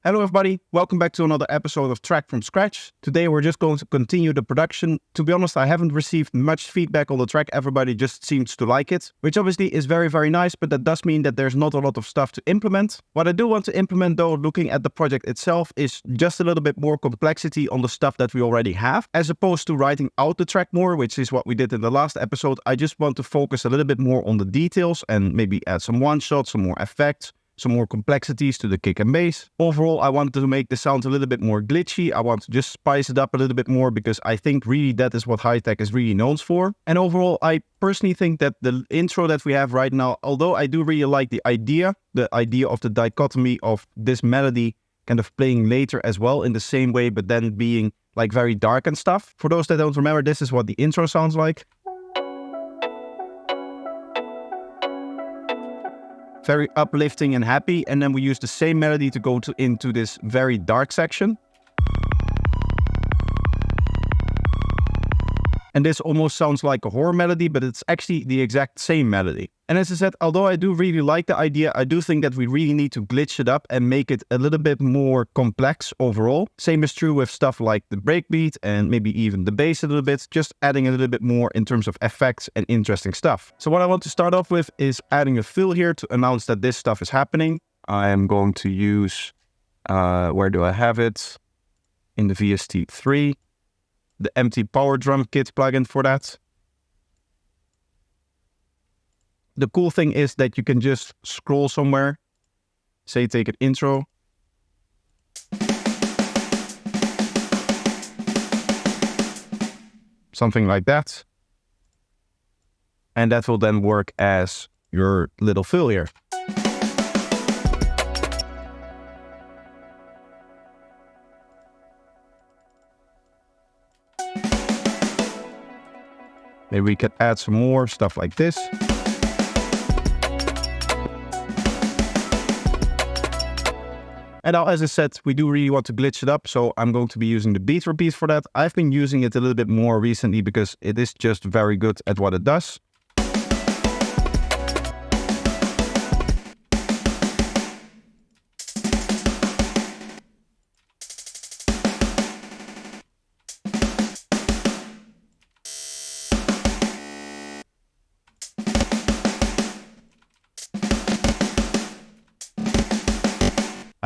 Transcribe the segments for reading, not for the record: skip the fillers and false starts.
Hello everybody, welcome back to another episode of Track from Scratch. Today we're just going to continue the production. To be honest, I haven't received much feedback on the track. Everybody just seems to like it, which obviously is very nice, but that does mean that there's not a lot of stuff to implement. What I do want to implement though, looking at the project itself, is just a little bit more complexity on the stuff that we already have. As opposed to writing out the track more, which is what we did in the last episode, I just want to focus a little bit more on the details and maybe add some one-shots, some more effects, some more complexities to the kick and bass. Overall, I wanted to make the sound a little bit more glitchy. I want to just spice it up a little bit more because I think really that is what Hi-Tech is really known for. And overall, I personally think that the intro that we have right now, although I do really like the idea of the dichotomy of this melody kind of playing later as well in the same way, but then being like very dark and stuff. For those that don't remember, this is what the intro sounds like. Very uplifting and happy, and then we use the same melody to go into this very dark section. And this almost sounds like a horror melody, but it's actually the exact same melody. And as I said, although I do really like the idea, I do think that we really need to glitch it up and make it a little bit more complex overall. Same is true with stuff like the breakbeat and maybe even the bass a little bit, just adding a little bit more in terms of effects and interesting stuff. So what I want to start off with is adding a fill here to announce that this stuff is happening. I am going to use, where do I have it? In the VST3. The empty power drum kit plugin for that. The cool thing is that you can just scroll somewhere, say take an intro. Something like that. And that will then work as your little fill here. Maybe we could add some more stuff like this. And now, as I said, we do really want to glitch it up, so I'm going to be using the beat repeat for that. I've been using it a little bit more recently because it is just very good at what it does.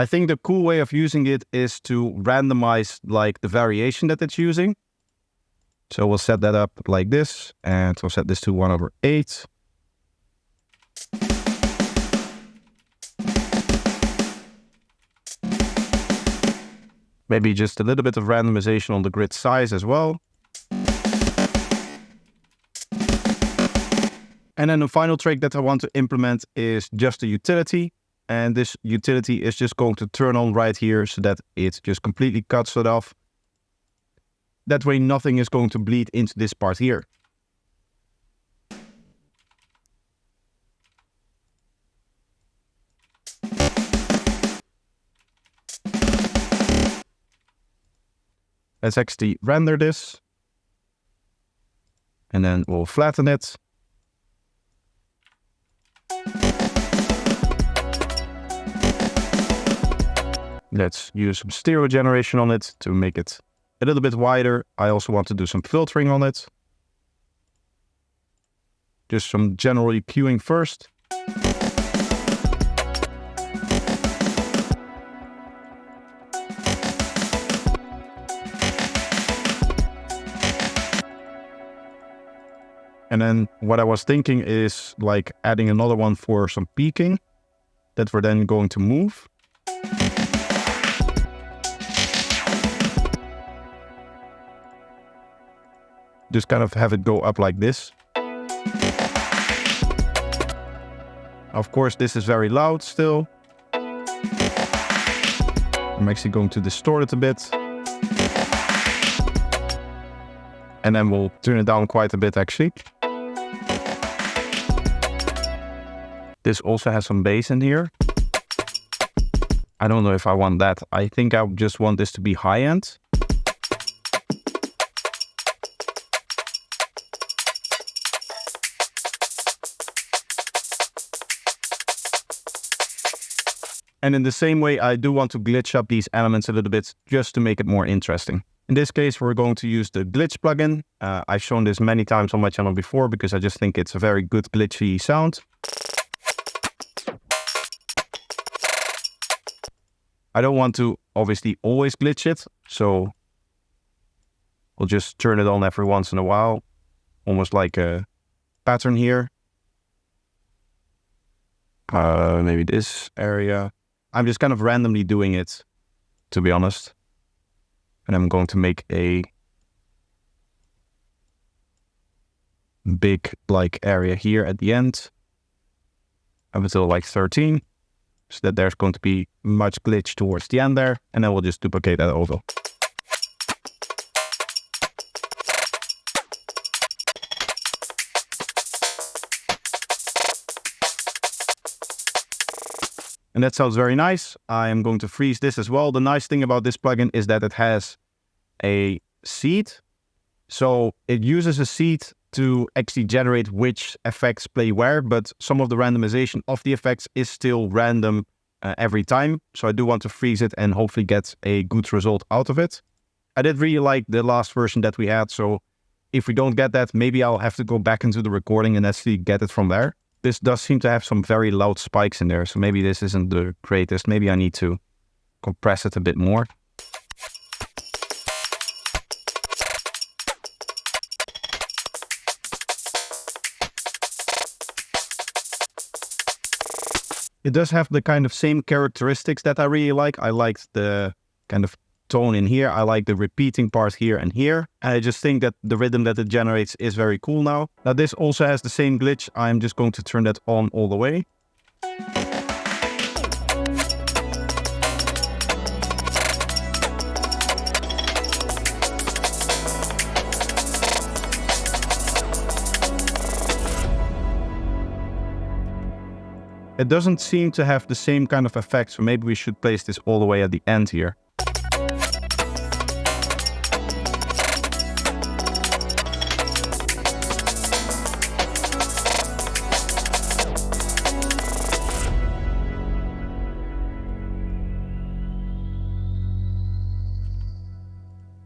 I think the cool way of using it is to randomize like the variation that it's using. So we'll set that up like this, and we'll set this to 1/8. Maybe just a little bit of randomization on the grid size as well. And then the final trick that I want to implement is just a utility. And this utility is just going to turn on right here so that it just completely cuts it off. That way nothing is going to bleed into this part here. Let's actually render this. And then we'll flatten it. Let's use some stereo generation on it to make it a little bit wider. I also want to do some filtering on it. Just some general EQing first. And then what I was thinking is like adding another one for some peaking that we're then going to move. Just kind of have it go up like this. Of course, this is very loud still. I'm actually going to distort it a bit. And then we'll turn it down quite a bit actually. This also has some bass in here. I don't know if I want that. I think I just want this to be high end. And in the same way, I do want to glitch up these elements a little bit just to make it more interesting. In this case, we're going to use the glitch plugin. I've shown this many times on my channel before because I just think it's a very good glitchy sound. I don't want to obviously always glitch it, so we'll just turn it on every once in a while, almost like a pattern here. Maybe this area. I'm just kind of randomly doing it, to be honest. And I'm going to make a big like area here at the end, up until like 13, so that there's going to be much glitch towards the end there, and then we'll just duplicate that over. And that sounds very nice. I am going to freeze this as well. The nice thing about this plugin is that it has a seed. So it uses a seed to actually generate which effects play where, but some of the randomization of the effects is still random every time. So I do want to freeze it and hopefully get a good result out of it. I did really like the last version that we had. So if we don't get that, maybe I'll have to go back into the recording and actually get it from there. This does seem to have some very loud spikes in there, so maybe this isn't the greatest. Maybe I need to compress it a bit more. It does have the kind of same characteristics that I really like. I liked the kind of tone in here. I like the repeating part here and here. And I just think that the rhythm that it generates is very cool now. Now this also has the same glitch. I'm just going to turn that on all the way. It doesn't seem to have the same kind of effect, so maybe we should place this all the way at the end here.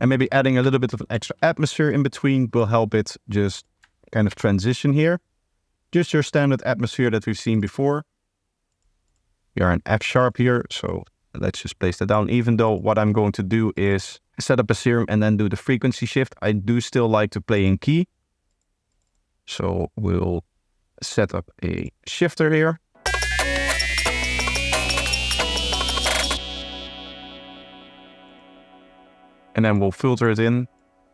And maybe adding a little bit of an extra atmosphere in between will help it just kind of transition here. Just your standard atmosphere that we've seen before. We are in F sharp here, so let's just place that down. Even though what I'm going to do is set up a serum and then do the frequency shift, I do still like to play in key. So we'll set up a shifter here. And then we'll filter it in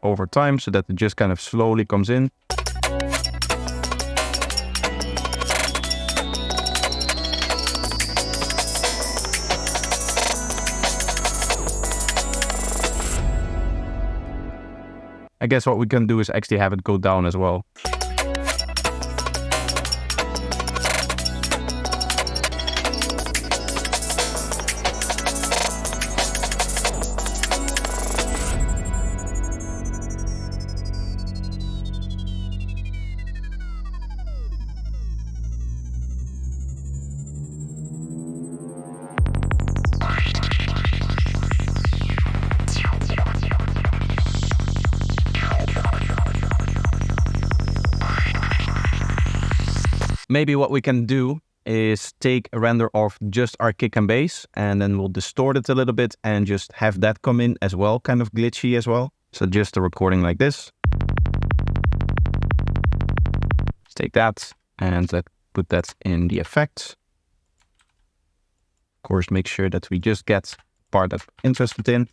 over time so that it just kind of slowly comes in. I guess what we can do is actually have it go down as well. Maybe what we can do is take a render of just our kick and bass, and then we'll distort it a little bit and just have that come in as well, kind of glitchy as well. So just a recording like this. Let's take that and let's put that in the effects. Of course, make sure that we just get the part that we're interested in.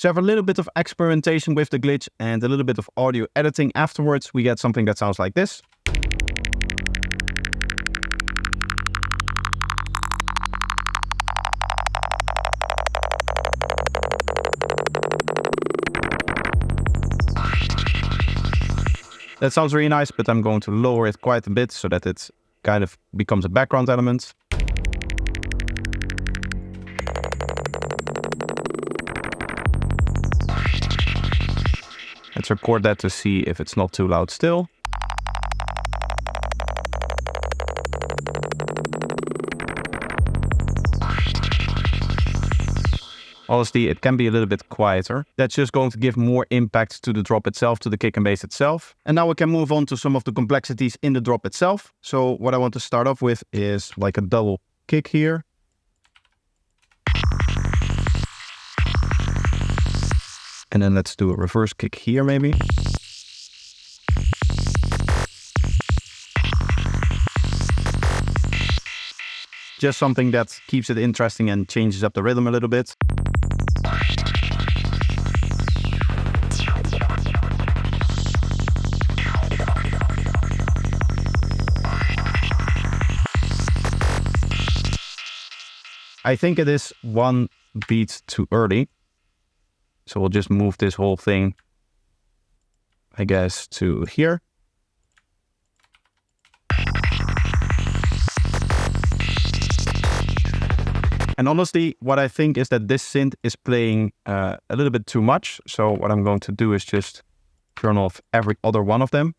So after a little bit of experimentation with the glitch and a little bit of audio editing afterwards, we get something that sounds like this. That sounds really nice, but I'm going to lower it quite a bit so that it kind of becomes a background element. Let's record that to see if it's not too loud still. Honestly, it can be a little bit quieter. That's just going to give more impact to the drop itself, to the kick and bass itself. And now we can move on to some of the complexities in the drop itself. So what I want to start off with is like a double kick here. And then let's do a reverse kick here maybe. Just something that keeps it interesting and changes up the rhythm a little bit. I think it is one beat too early. So we'll just move this whole thing, I guess, to here. And honestly, what I think is that this synth is playing a little bit too much. So what I'm going to do is just turn off every other one of them.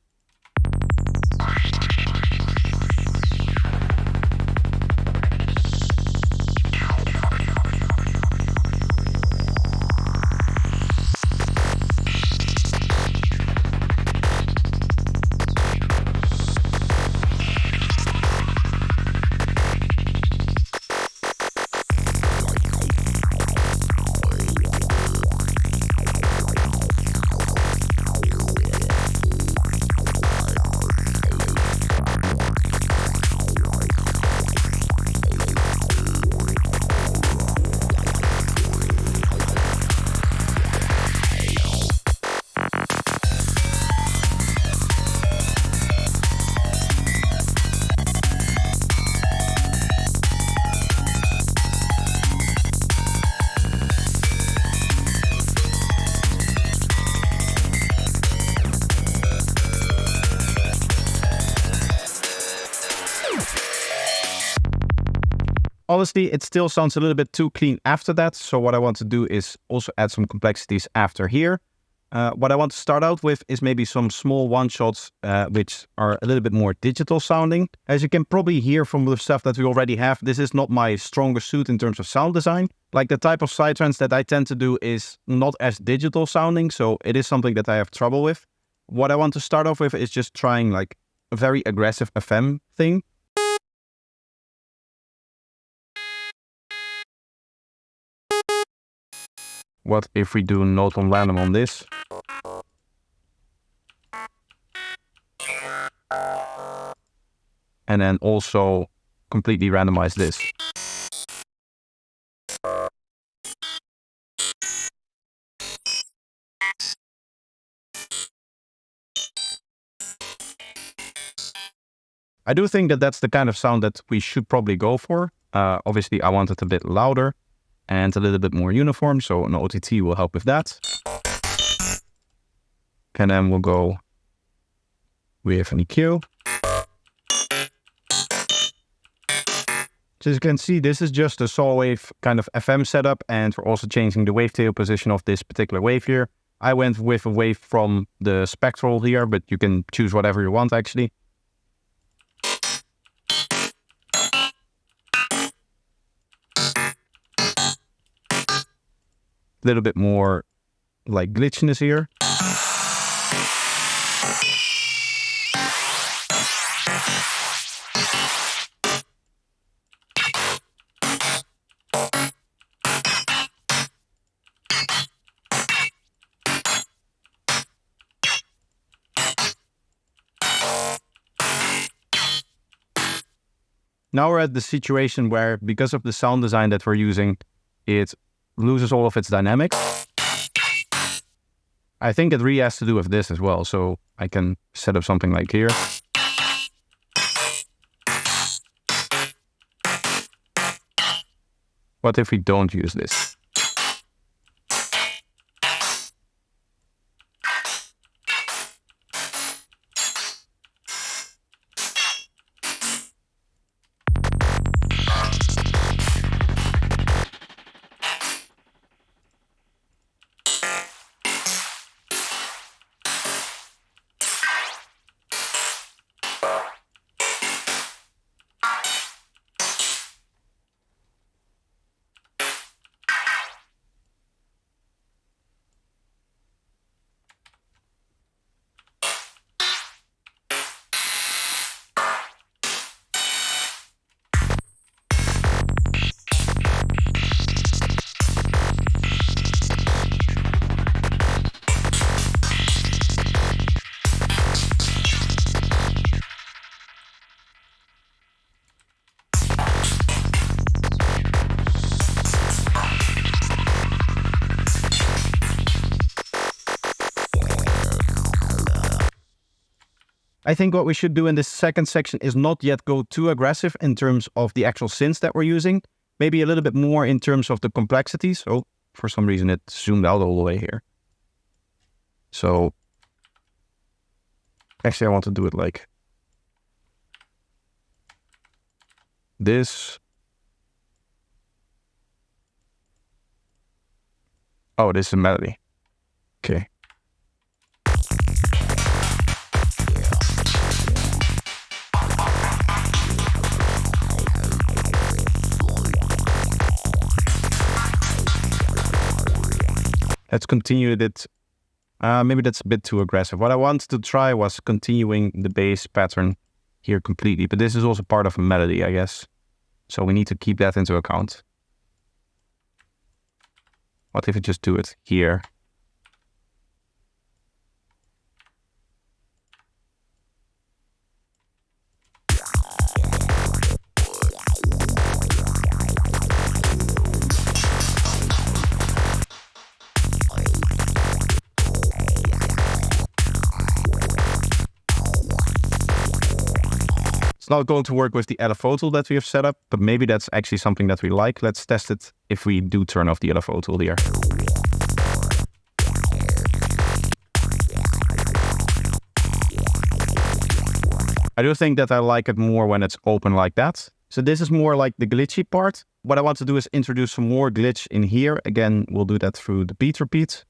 Honestly, it still sounds a little bit too clean after that. So what I want to do is also add some complexities after here. What I want to start out with is maybe some small one-shots, which are a little bit more digital sounding. As you can probably hear from the stuff that we already have, this is not my strongest suit in terms of sound design. Like the type of Psytrance that I tend to do is not as digital sounding, so it is something that I have trouble with. What I want to start off with is just trying like a very aggressive FM thing. What if we do note on random on this? And then also completely randomize this. I do think that that's the kind of sound that we should probably go for. Obviously, I want it a bit louder and a little bit more uniform, so an OTT will help with that. And then we'll go with an EQ. So as you can see, this is just a saw wave kind of FM setup, and we're also changing the wavetail position of this particular wave here. I went with a wave from the spectral here, but you can choose whatever you want actually. A little bit more like glitchiness here. Now we're at the situation where, because of the sound design that we're using, it loses all of its dynamics. I think it really has to do with this as well. So I can set up something like here. What if we don't use this? I think what we should do in this second section is not yet go too aggressive in terms of the actual synths that we're using. Maybe a little bit more in terms of the complexities. Oh, for some reason it zoomed out all the way here. So actually I want to do it like this. Oh, this is a melody. Okay. Let's continue it. Maybe that's a bit too aggressive. What I wanted to try was continuing the bass pattern here completely, but this is also part of a melody, I guess. So we need to keep that into account. What if I just do it here? It's not going to work with the LFO tool that we have set up, but maybe that's actually something that we like. Let's test it if we do turn off the LFO tool here. I do think that I like it more when it's open like that. So this is more like the glitchy part. What I want to do is introduce some more glitch in here. Again, we'll do that through the beat repeat.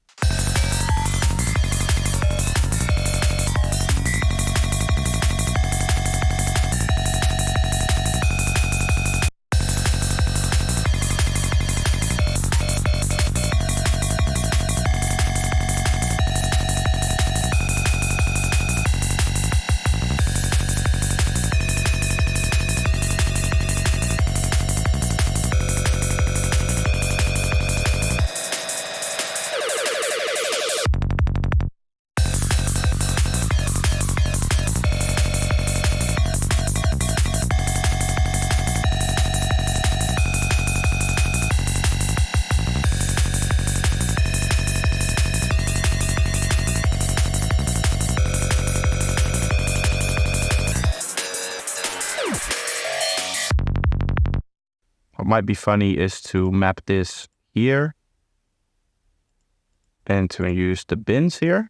What might be funny is to map this here and to use the bins here.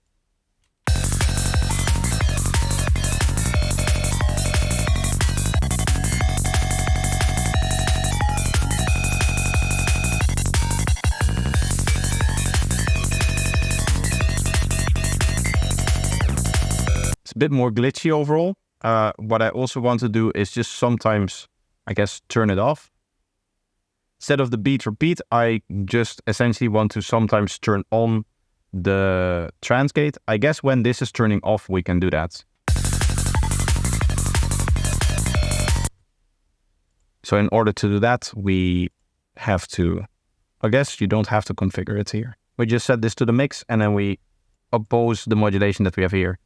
It's a bit more glitchy overall. What I also want to do is just sometimes, I guess, turn it off. Instead of the beat repeat, I just essentially want to sometimes turn on the trance gate. I guess when this is turning off, we can do that. So in order to do that, we have to, I guess you don't have to configure it here. We just set this to the mix and then we oppose the modulation that we have here.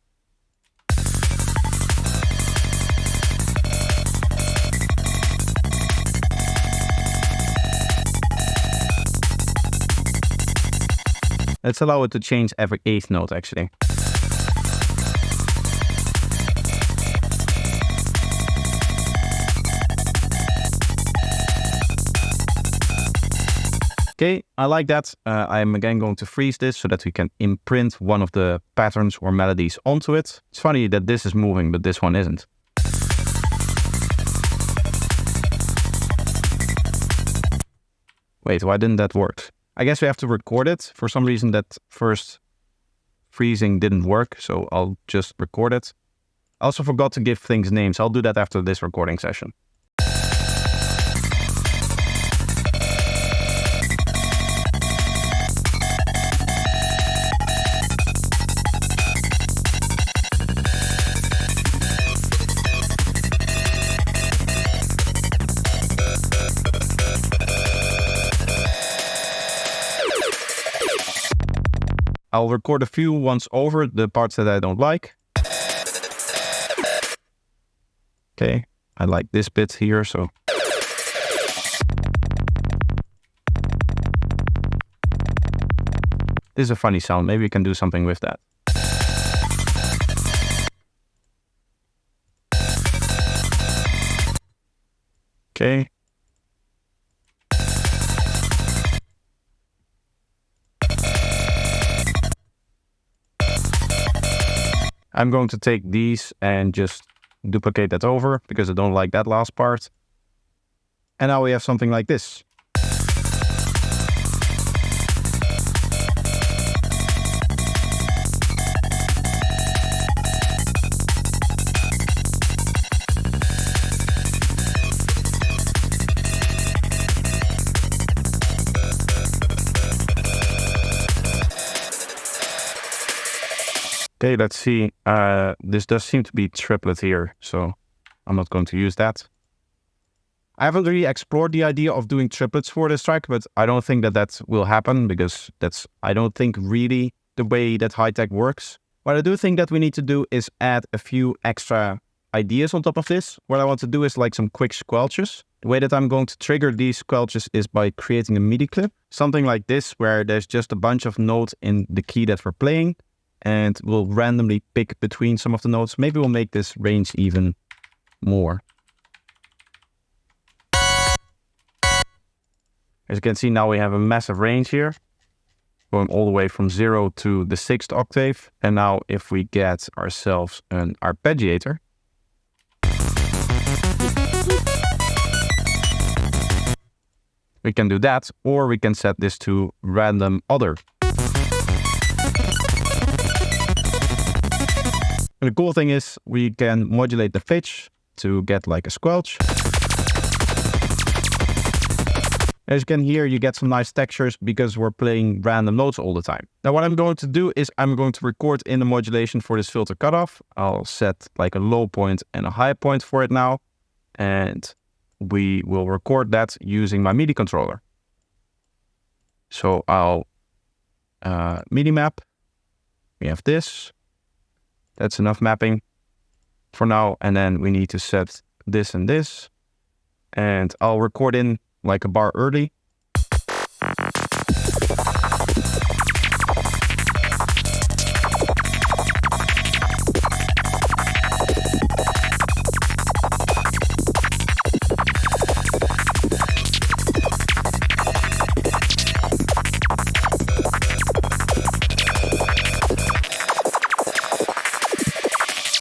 Let's allow it to change every 8th note actually. Okay, I like that. I'm again going to freeze this so that we can imprint one of the patterns or melodies onto it. It's funny that this is moving, but this one isn't. Wait, why didn't that work? I guess we have to record it. For some reason that first freezing didn't work, so I'll just record it. I also forgot to give things names. I'll do that after this recording session. I'll record a few once over, the parts that I don't like. Okay, I like this bit here, so. This is a funny sound, maybe we can do something with that. Okay. I'm going to take these and just duplicate that over because I don't like that last part. And now we have something like this. Okay, let's see. This does seem to be triplet here, so I'm not going to use that. I haven't really explored the idea of doing triplets for this track, but I don't think that that will happen because that's, I don't think, really the way that Hi-Tech works. What I do think that we need to do is add a few extra ideas on top of this. What I want to do is like some quick squelches. The way that I'm going to trigger these squelches is by creating a MIDI clip. Something like this, where there's just a bunch of notes in the key that we're playing, and we'll randomly pick between some of the notes. Maybe we'll make this range even more. As you can see, now we have a massive range here, going all the way from 0 to the 6th octave. And now if we get ourselves an arpeggiator, we can do that, or we can set this to random other. And the cool thing is we can modulate the pitch to get like a squelch. As you can hear, you get some nice textures because we're playing random notes all the time. Now what I'm going to do is I'm going to record in the modulation for this filter cutoff. I'll set like a low point and a high point for it now. And we will record that using my MIDI controller. So I'll MIDI map. We have this. That's enough mapping for now. And then we need to set this and this. And I'll record in like a bar early.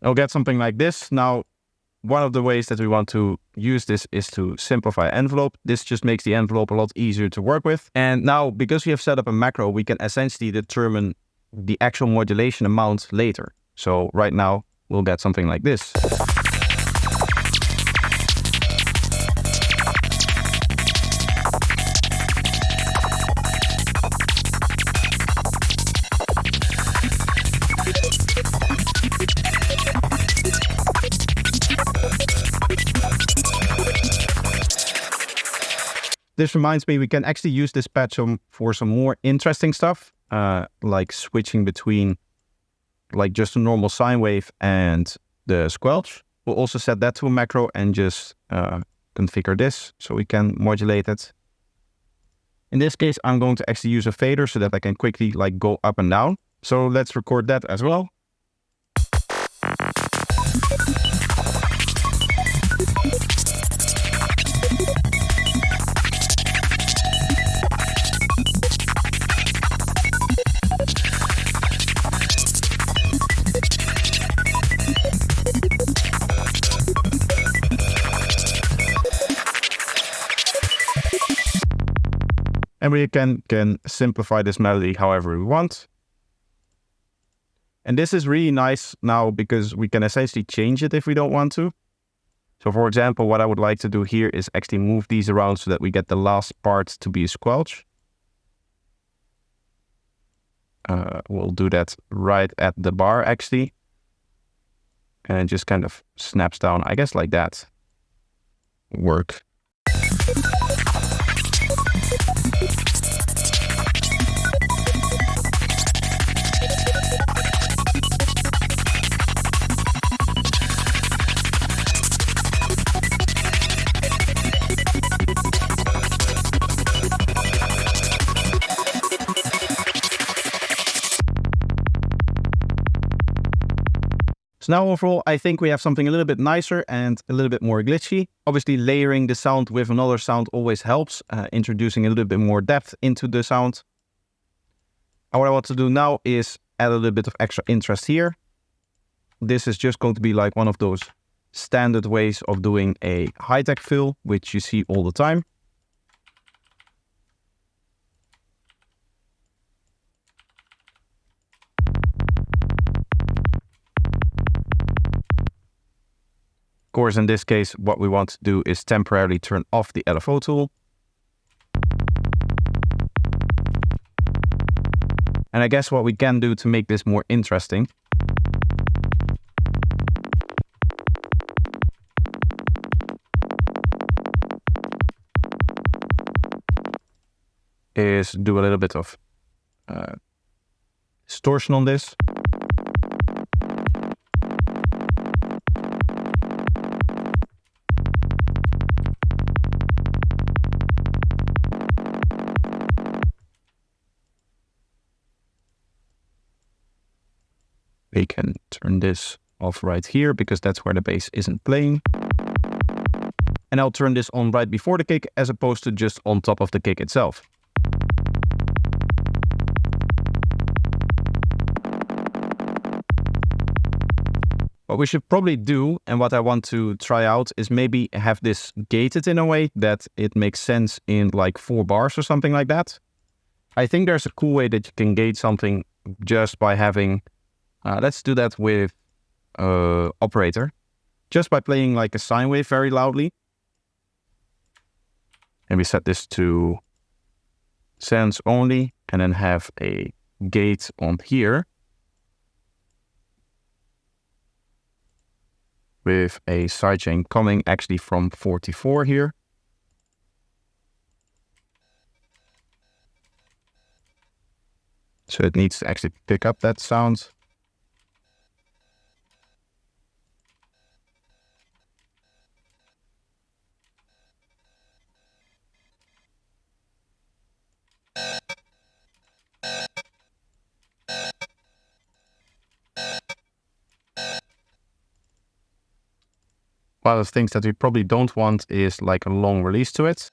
I'll get something like this. Now, one of the ways that we want to use this is to simplify envelope. This just makes the envelope a lot easier to work with. And now, because we have set up a macro, we can essentially determine the actual modulation amount later. So right now, we'll get something like this. This reminds me, we can actually use this patch for some more interesting stuff, like switching between like just a normal sine wave and the squelch. We'll also set that to a macro and just configure this so we can modulate it. In this case, I'm going to actually use a fader so that I can quickly like go up and down. So let's record that as well. And we can simplify this melody however we want. And this is really nice now because we can essentially change it if we don't want to. So for example, what I would like to do here is actually move these around so that we get the last part to be a squelch. We'll do that right at the bar actually. And it just kind of snaps down, I guess like that. Work. So now overall, I think we have something a little bit nicer and a little bit more glitchy. Obviously, layering the sound with another sound always helps, introducing a little bit more depth into the sound. And what I want to do now is add a little bit of extra interest here. This is just going to be like one of those standard ways of doing a high-tech fill, which you see all the time. Of course, in this case, what we want to do is temporarily turn off the LFO tool. And I guess what we can do to make this more interesting is do a little bit of distortion on this. We can turn this off right here because that's where the bass isn't playing. And I'll turn this on right before the kick as opposed to just on top of the kick itself. What we should probably do, and what I want to try out, is maybe have this gated in a way that it makes sense in like 4 bars or something like that. I think there's a cool way that you can gate something just by having, let's do that with operator, just by playing like a sine wave very loudly. And we set this to sense only, and then have a gate on here with a sidechain coming actually from 44 here. So it needs to actually pick up that sound. One of the things that we probably don't want is like a long release to it.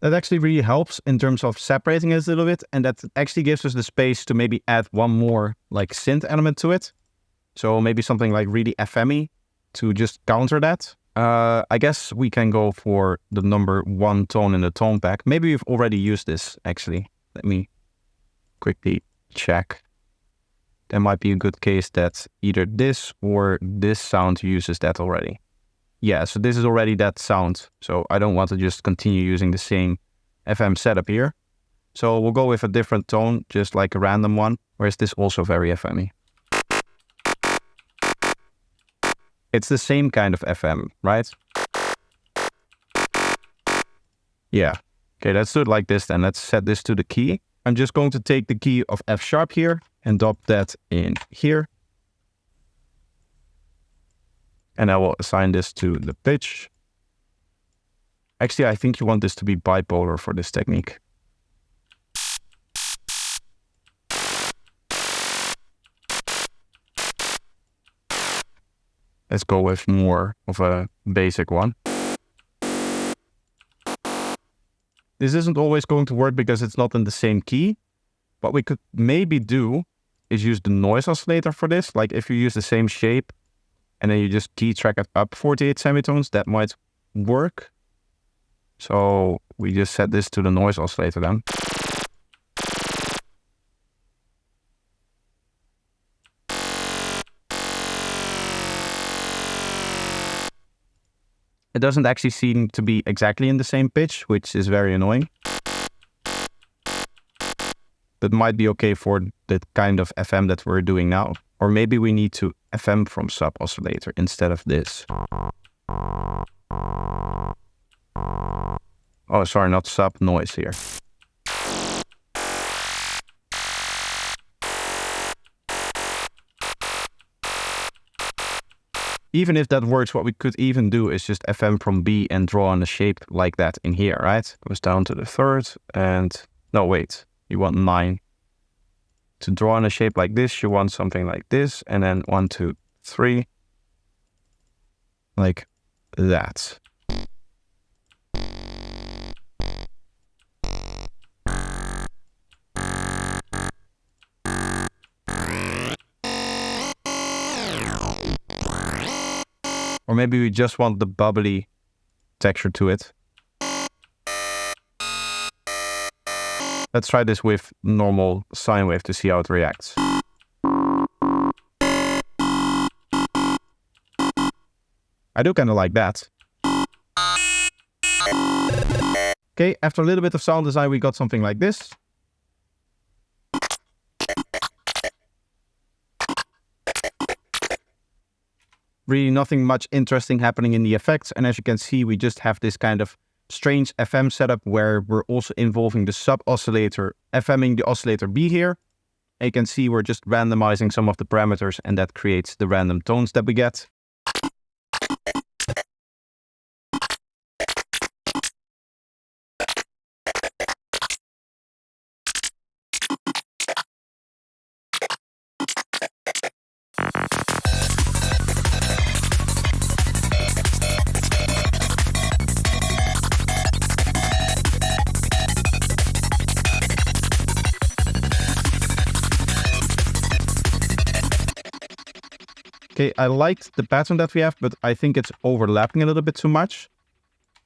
That actually really helps in terms of separating it a little bit, and that actually gives us the space to maybe add one more like synth element to it. So maybe something like really FM-y to just counter that. I guess we can go for the number 1 tone in the tone pack. Maybe we've already used this actually. Let me quickly check. There might be a good case that either this or this sound uses that already. Yeah, so this is already that sound. So I don't want to just continue using the same FM setup here. So we'll go with a different tone, just like a random one. Or is this also very FM-y? It's the same kind of FM, right? Yeah. Okay, let's do it like this then. Let's set this to the key. I'm just going to take the key of F sharp here and drop that in here. And I will assign this to the pitch. Actually, I think you want this to be bipolar for this technique. Let's go with more of a basic one. This isn't always going to work because it's not in the same key. What we could maybe do is use the noise oscillator for this. Like if you use the same shape and then you just key track it up 48 semitones, that might work. So we just set this to the noise oscillator then. It doesn't actually seem to be exactly in the same pitch, which is very annoying. That might be okay for the kind of FM that we're doing now. Or maybe we need to FM from sub oscillator instead of this. Oh, sorry, not sub, noise here. Even if that works, what we could even do is just FM from B and draw on a shape like that in here, right? Goes down to the third and... No, wait. You want 9. To draw on a shape like this, you want something like this. And then 1, 2, 3. Like that. Or maybe we just want the bubbly texture to it. Let's try this with normal sine wave to see how it reacts. I do kind of like that. Okay, after a little bit of sound design, we got something like this. Really nothing much interesting happening in the effects. And as you can see, we just have this kind of strange FM setup where we're also involving the sub oscillator, FMing the oscillator B here. And you can see we're just randomizing some of the parameters and that creates the random tones that we get. Okay, I liked the pattern that we have, but I think it's overlapping a little bit too much.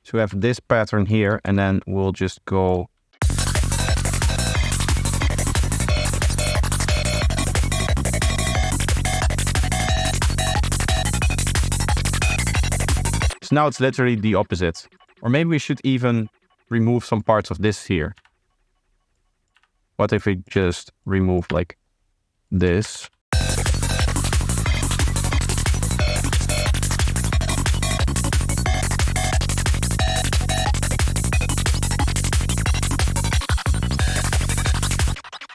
So we have this pattern here, and then we'll just go... So now it's literally the opposite. Or maybe we should even remove some parts of this here. What if we just remove like this?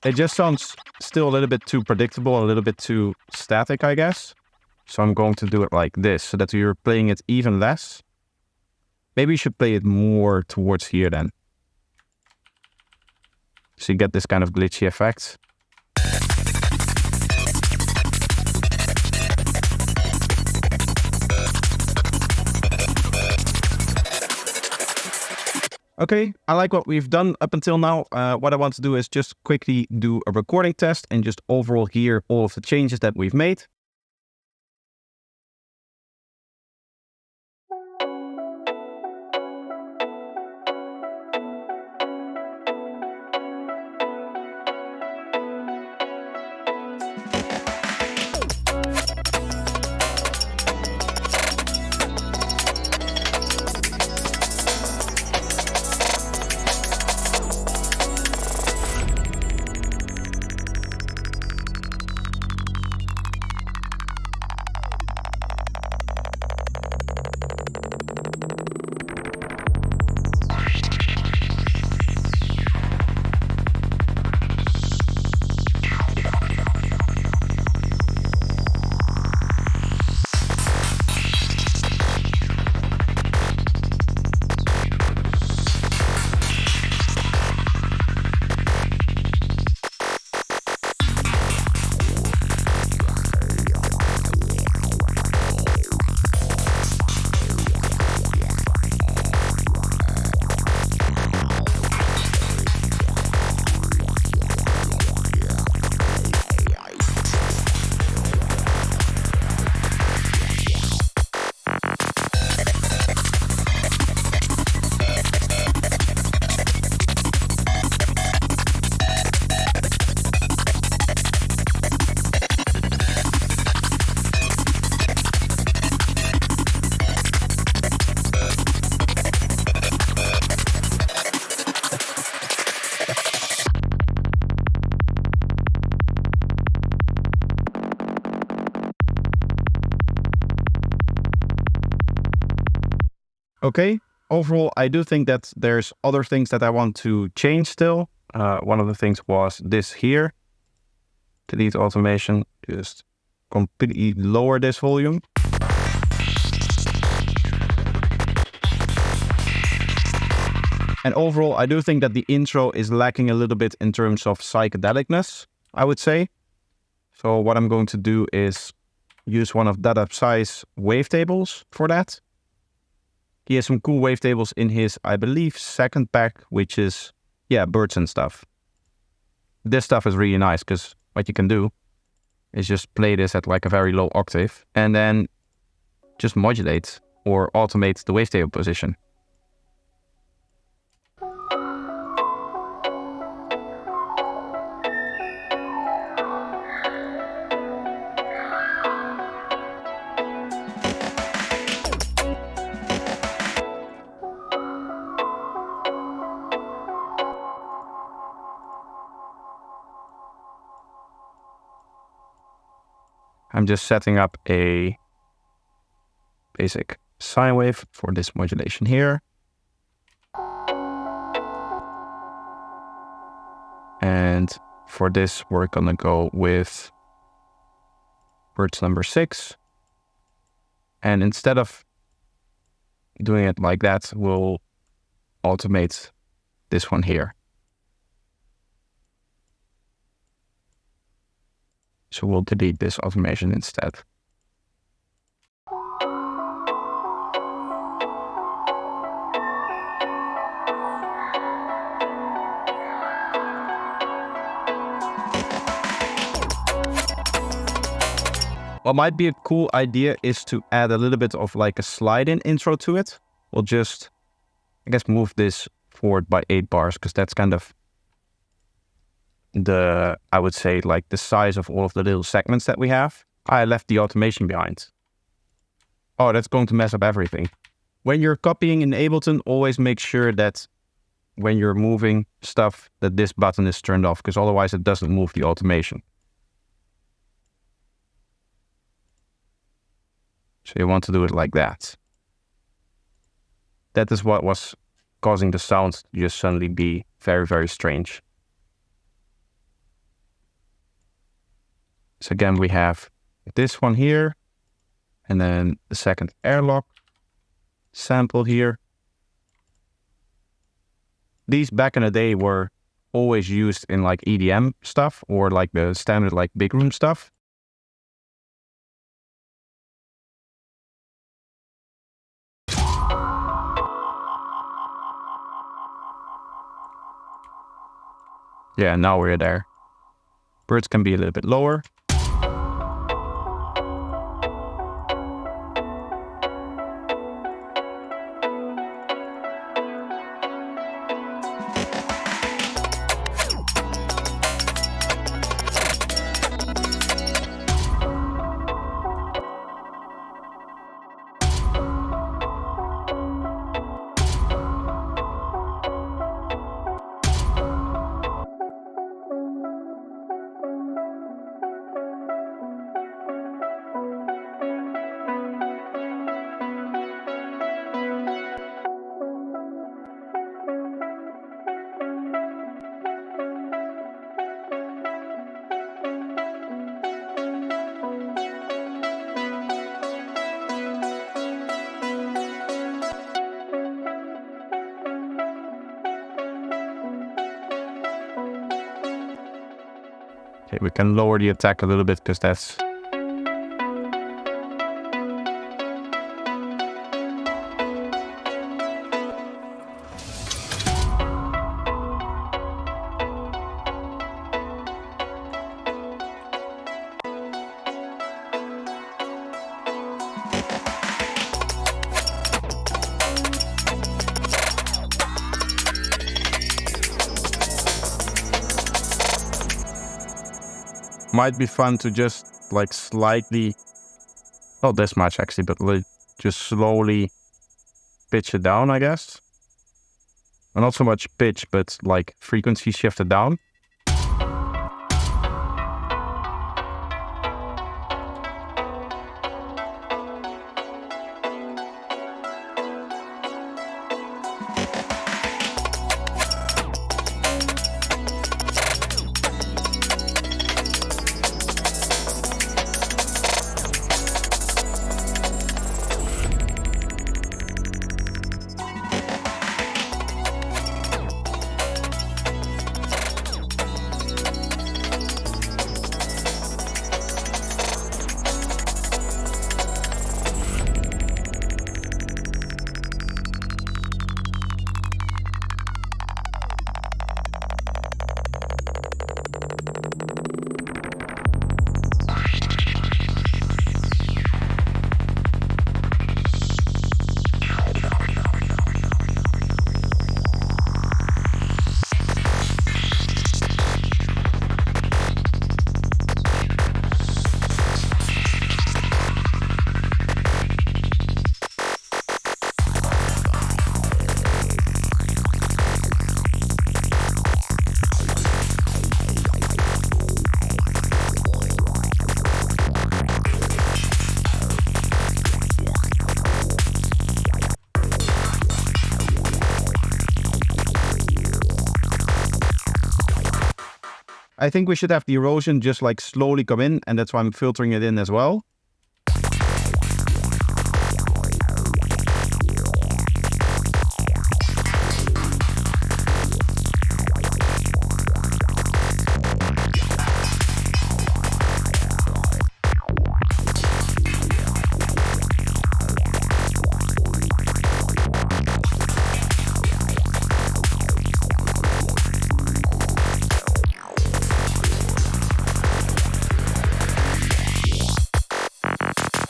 It just sounds still a little bit too predictable, a little bit too static, I guess. So I'm going to do it like this, so that you're playing it even less. Maybe you should play it more towards here then. So you get this kind of glitchy effect. Okay, I like what we've done up until now. What I want to do is just quickly do a recording test and just overall hear all of the changes that we've made. Okay, overall, I do think that there's other things that I want to change still. One of the things was this here. Delete automation, just completely lower this volume. And overall, I do think that the intro is lacking a little bit in terms of psychedelicness, I would say. So what I'm going to do is use one of Dada Psy's wavetables for that. He has some cool wavetables in his, I believe, second pack, which is, yeah, birds and stuff. This stuff is really nice because what you can do is just play this at like a very low octave and then just modulate or automate the wavetable position. I'm just setting up a basic sine wave for this modulation here. And for this, we're gonna go with Hertz number 6. And instead of doing it like that, we'll automate this one here. So we'll delete this automation instead. What might be a cool idea is to add a little bit of like a slide-in intro to it. We'll just, I guess, move this forward by 8 bars because that's kind of I would say like the size of all of the little segments that we have. I left the automation behind. Oh, that's going to mess up everything. When you're copying in Ableton, always make sure that when you're moving stuff that this button is turned off because otherwise it doesn't move the automation. So you want to do it like that. That is what was causing the sound to just suddenly be very, very strange. So again, we have this one here, and then the second airlock sample here. These back in the day were always used in like EDM stuff or like the standard like big room stuff. Yeah, now we're there. Birds can be a little bit lower. Okay, we can lower the attack a little bit because that's... Might be fun to just like slightly, not this much actually, but like just slowly pitch it down, I guess. Well, not so much pitch, but like frequency shift it down. I think we should have the erosion just like slowly come in, and that's why I'm filtering it in as well.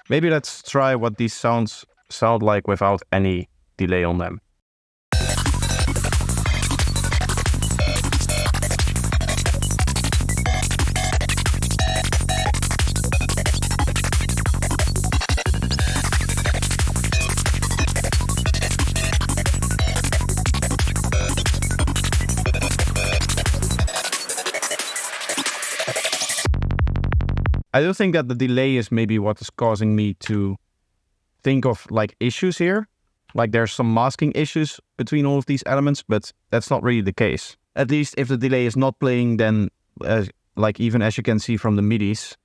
Maybe let's try what these sounds sound like without any delay on them. I do think that the delay is maybe what is causing me to think of like issues here. Like there's some masking issues between all of these elements, but that's not really the case. At least if the delay is not playing, then like even as you can see from the MIDIs,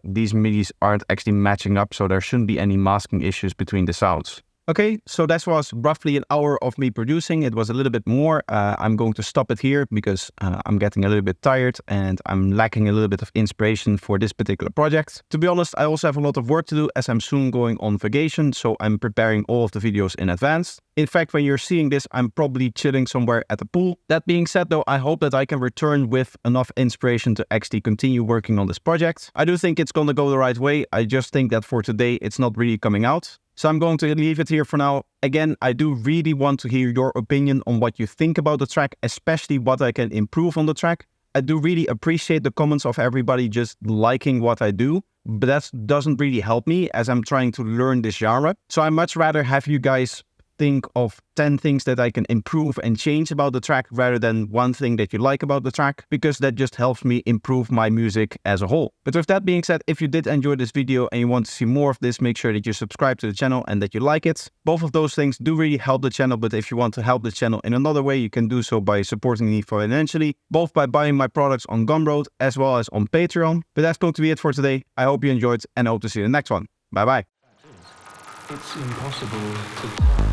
these MIDIs aren't actually matching up, so there shouldn't be any masking issues between the sounds. Okay, so that was roughly an hour of me producing. It was a little bit more. I'm going to stop it here because I'm getting a little bit tired and I'm lacking a little bit of inspiration for this particular project. To be honest, I also have a lot of work to do as I'm soon going on vacation, so I'm preparing all of the videos in advance. In fact, when you're seeing this, I'm probably chilling somewhere at the pool. That being said though, I hope that I can return with enough inspiration to actually continue working on this project. I do think it's gonna go the right way. I just think that for today, it's not really coming out. So I'm going to leave it here for now. Again, I do really want to hear your opinion on what you think about the track, especially what I can improve on the track. I do really appreciate the comments of everybody just liking what I do, but that doesn't really help me as I'm trying to learn this genre. So I'd much rather have you guys think of 10 things that I can improve and change about the track rather than one thing that you like about the track, because that just helps me improve my music as a whole. But with that being said, if you did enjoy this video and you want to see more of this, make sure that you subscribe to the channel and that you like it. Both of those things do really help the channel, but if you want to help the channel in another way, you can do so by supporting me financially, both by buying my products on Gumroad as well as on Patreon. But that's going to be it for today. I hope you enjoyed and I hope to see you in the next one. Bye bye. It's impossible to